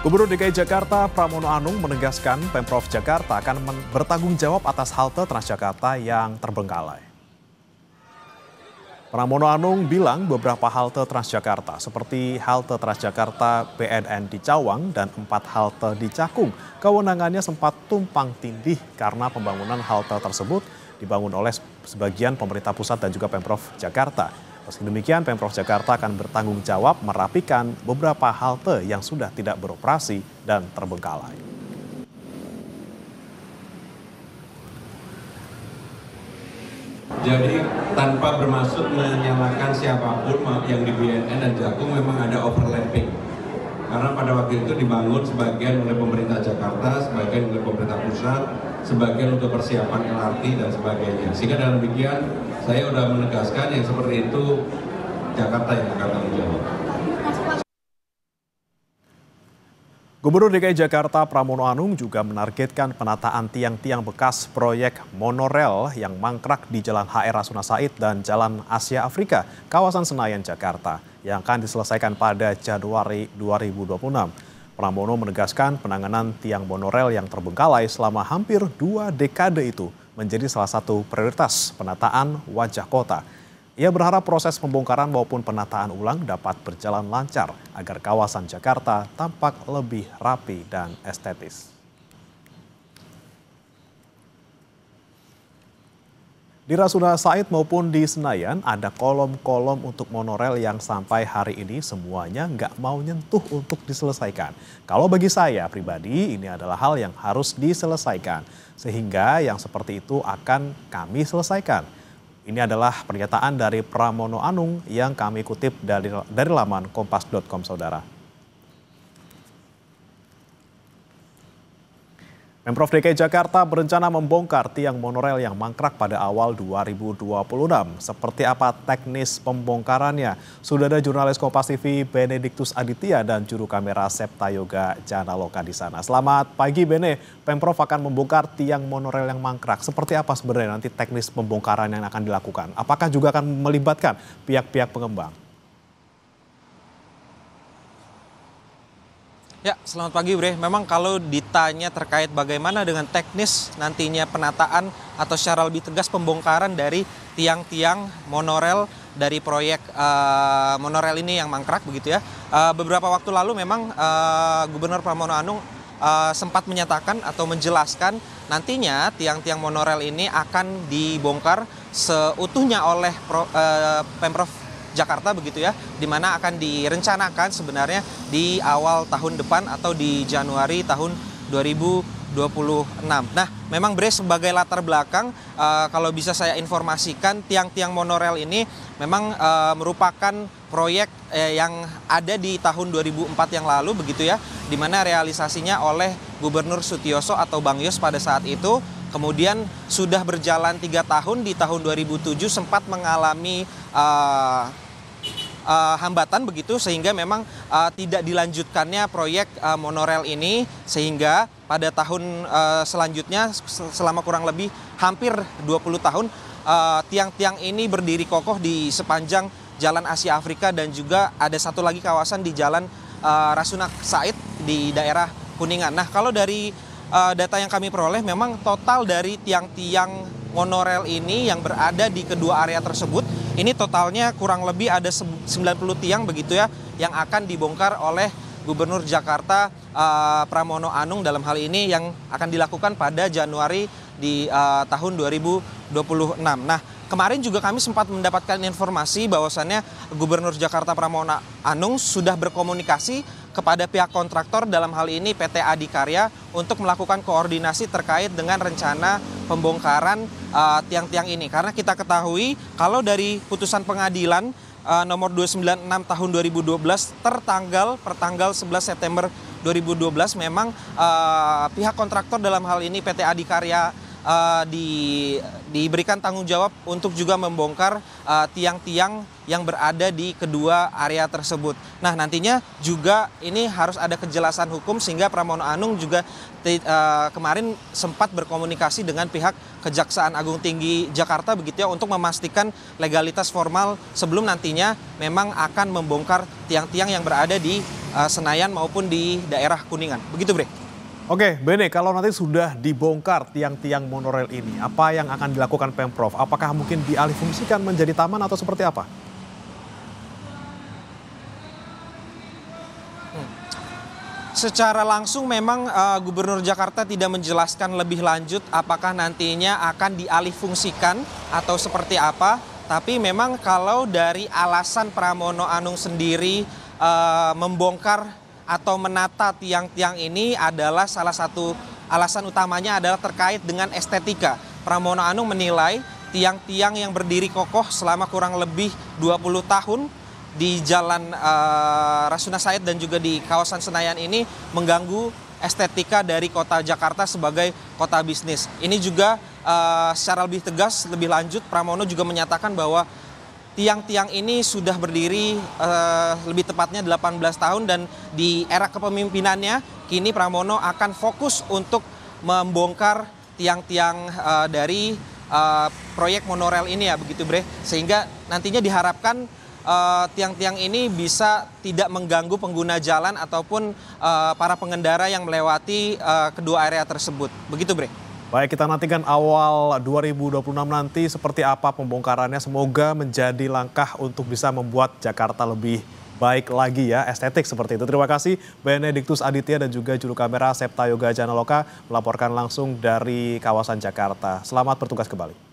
Gubernur DKI Jakarta Pramono Anung menegaskan Pemprov Jakarta akan bertanggung jawab atas halte Transjakarta yang terbengkalai. Pramono Anung bilang beberapa halte Transjakarta seperti halte Transjakarta BNN di Cawang dan 4 halte di Cakung, kewenangannya sempat tumpang tindih karena pembangunan halte tersebut dibangun oleh sebagian pemerintah pusat dan juga Pemprov Jakarta. Meski demikian, Pemprov Jakarta akan bertanggung jawab merapikan beberapa halte yang sudah tidak beroperasi dan terbengkalai. Jadi tanpa bermaksud menyalahkan siapapun yang di BNN dan Cakung memang ada overlapping. Karena pada waktu itu dibangun sebagian oleh pemerintah Jakarta, sebagian oleh pemerintah pusat, sebagian untuk persiapan LRT dan sebagainya. Sehingga dalam demikian saya sudah menegaskan yang seperti itu Jakarta yang akan tanggung jawab. Gubernur DKI Jakarta Pramono Anung juga menargetkan penataan tiang-tiang bekas proyek monorel yang mangkrak di Jalan HR Rasuna Said dan Jalan Asia Afrika, kawasan Senayan, Jakarta, yang akan diselesaikan pada Januari 2026. Pramono menegaskan penanganan tiang monorel yang terbengkalai selama hampir 2 dekade itu menjadi salah satu prioritas penataan wajah kota. Ia berharap proses pembongkaran maupun penataan ulang dapat berjalan lancar agar kawasan Jakarta tampak lebih rapi dan estetis. Di Rasuna Said maupun di Senayan ada kolom-kolom untuk monorel yang sampai hari ini semuanya nggak mau nyentuh untuk diselesaikan. Kalau bagi saya pribadi ini adalah hal yang harus diselesaikan. Sehingga yang seperti itu akan kami selesaikan. Ini adalah pernyataan dari Pramono Anung yang kami kutip dari laman kompas.com, saudara. Pemprov DKI Jakarta berencana membongkar tiang monorel yang mangkrak pada awal 2026. Seperti apa teknis pembongkarannya? Sudah ada jurnalis Kompas TV Benediktus Aditya dan juru kamera Septa Yoga Janaloka di sana. Selamat pagi Bene, Pemprov akan membongkar tiang monorel yang mangkrak. Seperti apa sebenarnya nanti teknis pembongkaran yang akan dilakukan? Apakah juga akan melibatkan pihak-pihak pengembang? Ya, selamat pagi Bre. Memang kalau ditanya terkait bagaimana dengan teknis nantinya penataan atau secara lebih tegas pembongkaran dari tiang-tiang monorel dari proyek monorel ini yang mangkrak begitu ya. Beberapa waktu lalu memang Gubernur Pramono Anung sempat menyatakan atau menjelaskan nantinya tiang-tiang monorel ini akan dibongkar seutuhnya oleh Pemprov Jakarta begitu ya, di mana akan direncanakan sebenarnya di awal tahun depan atau di Januari tahun 2026. Nah, memang Bre sebagai latar belakang, kalau bisa saya informasikan tiang-tiang monorel ini memang merupakan proyek yang ada di tahun 2004 yang lalu begitu ya, di mana realisasinya oleh Gubernur Sutioso atau Bang Yos pada saat itu. Kemudian sudah berjalan 3 tahun, di tahun 2007 sempat mengalami hambatan begitu sehingga memang tidak dilanjutkannya proyek monorel ini, sehingga pada tahun selanjutnya selama kurang lebih hampir 20 tahun tiang-tiang ini berdiri kokoh di sepanjang Jalan Asia Afrika dan juga ada satu lagi kawasan di Jalan Rasuna Said di daerah Kuningan. Nah, kalau dari data yang kami peroleh memang total dari tiang-tiang monorel ini yang berada di kedua area tersebut ini totalnya kurang lebih ada 90 tiang begitu ya yang akan dibongkar oleh Gubernur Jakarta Pramono Anung dalam hal ini yang akan dilakukan pada Januari di tahun 2026. Nah, kemarin juga kami sempat mendapatkan informasi bahwasannya Gubernur Jakarta Pramono Anung sudah berkomunikasi kepada pihak kontraktor dalam hal ini PT Adikarya untuk melakukan koordinasi terkait dengan rencana pembongkaran tiang-tiang ini. Karena kita ketahui kalau dari putusan pengadilan nomor 296 tahun 2012 pertanggal 11 September 2012 memang pihak kontraktor dalam hal ini PT Adikarya diberikan tanggung jawab untuk juga membongkar tiang-tiang yang berada di kedua area tersebut. Nah, nantinya juga ini harus ada kejelasan hukum sehingga Pramono Anung juga kemarin sempat berkomunikasi dengan pihak Kejaksaan Agung Tinggi Jakarta begitu ya untuk memastikan legalitas formal sebelum nantinya memang akan membongkar tiang-tiang yang berada di Senayan maupun di daerah Kuningan. Begitu, Bre. Oke, Bene, kalau nanti sudah dibongkar tiang-tiang monorail ini, apa yang akan dilakukan Pemprov? Apakah mungkin dialihfungsikan menjadi taman atau seperti apa? Secara langsung memang Gubernur Jakarta tidak menjelaskan lebih lanjut apakah nantinya akan dialihfungsikan atau seperti apa. Tapi memang kalau dari alasan Pramono Anung sendiri membongkar atau menata tiang-tiang ini adalah salah satu alasan utamanya adalah terkait dengan estetika. Pramono Anung menilai tiang-tiang yang berdiri kokoh selama kurang lebih 20 tahun di Jalan Rasuna Said dan juga di kawasan Senayan ini mengganggu estetika dari kota Jakarta sebagai kota bisnis. Ini juga secara lebih tegas, lebih lanjut, Pramono juga menyatakan bahwa tiang-tiang ini sudah berdiri lebih tepatnya 18 tahun dan di era kepemimpinannya kini Pramono akan fokus untuk membongkar tiang-tiang dari proyek monorail ini ya begitu Bre. Sehingga nantinya diharapkan tiang-tiang ini bisa tidak mengganggu pengguna jalan ataupun para pengendara yang melewati kedua area tersebut. Begitu Bre. Baik, kita nantikan awal 2026 nanti seperti apa pembongkarannya. Semoga menjadi langkah untuk bisa membuat Jakarta lebih baik lagi ya, estetik seperti itu. Terima kasih Benediktus Aditya dan juga juru kamera Septa Yoga Janaloka melaporkan langsung dari kawasan Jakarta. Selamat bertugas kembali.